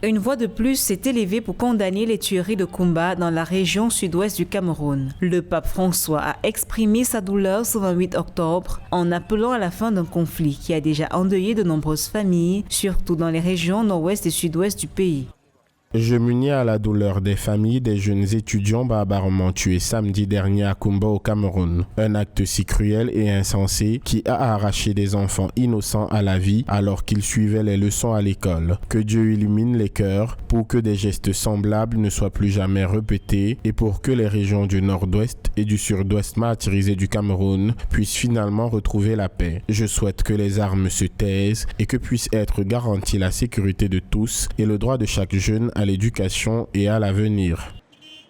Une voix de plus s'est élevée pour condamner les tueries de Kumba dans la région sud-ouest du Cameroun. Le pape François a exprimé sa douleur ce 28 octobre en appelant à la fin d'un conflit qui a déjà endeuillé de nombreuses familles, surtout dans les régions nord-ouest et sud-ouest du pays. Je m'unis à la douleur des familles des jeunes étudiants barbarément tués samedi dernier à Kumba au Cameroun. Un acte si cruel et insensé qui a arraché des enfants innocents à la vie alors qu'ils suivaient les leçons à l'école. Que Dieu illumine les cœurs pour que des gestes semblables ne soient plus jamais répétés et pour que les régions du nord-ouest et du sud-ouest martyrisées du Cameroun puissent finalement retrouver la paix. Je souhaite que les armes se taisent et que puisse être garantie la sécurité de tous et le droit de chaque jeune à l'éducation et à l'avenir.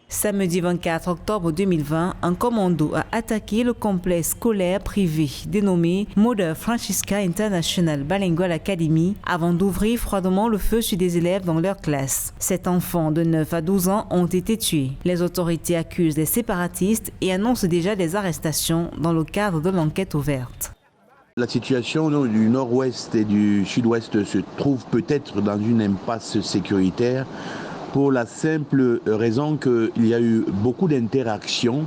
Samedi 24 octobre 2020, un commando a attaqué le complexe scolaire privé dénommé Mother Francisca International Bilingual Academy avant d'ouvrir froidement le feu sur des élèves dans leur classe. 7 enfants de 9 à 12 ans ont été tués. Les autorités accusent les séparatistes et annoncent déjà des arrestations dans le cadre de l'enquête ouverte. La situation du nord-ouest et du sud-ouest se trouve peut-être dans une impasse sécuritaire pour la simple raison qu'il y a eu beaucoup d'interactions,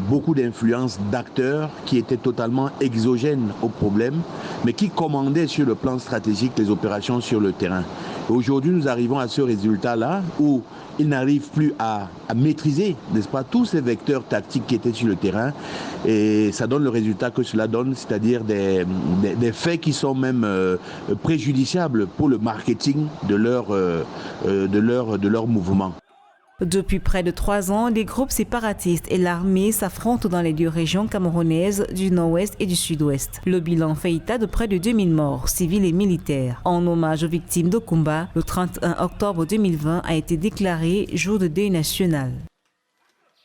beaucoup d'influences d'acteurs qui étaient totalement exogènes au problème, mais qui commandaient sur le plan stratégique les opérations sur le terrain. Aujourd'hui, nous arrivons à ce résultat-là où ils n'arrivent plus à maîtriser, n'est-ce pas, tous ces vecteurs tactiques qui étaient sur le terrain. Et ça donne le résultat que cela donne, c'est-à-dire des faits qui sont même préjudiciables pour le marketing de leur mouvement. Depuis près de 3 ans, les groupes séparatistes et l'armée s'affrontent dans les 2 régions camerounaises du nord-ouest et du sud-ouest. Le bilan fait état de près de 2000 morts, civils et militaires. En hommage aux victimes de Kumba, le 31 octobre 2020 a été déclaré jour de deuil national.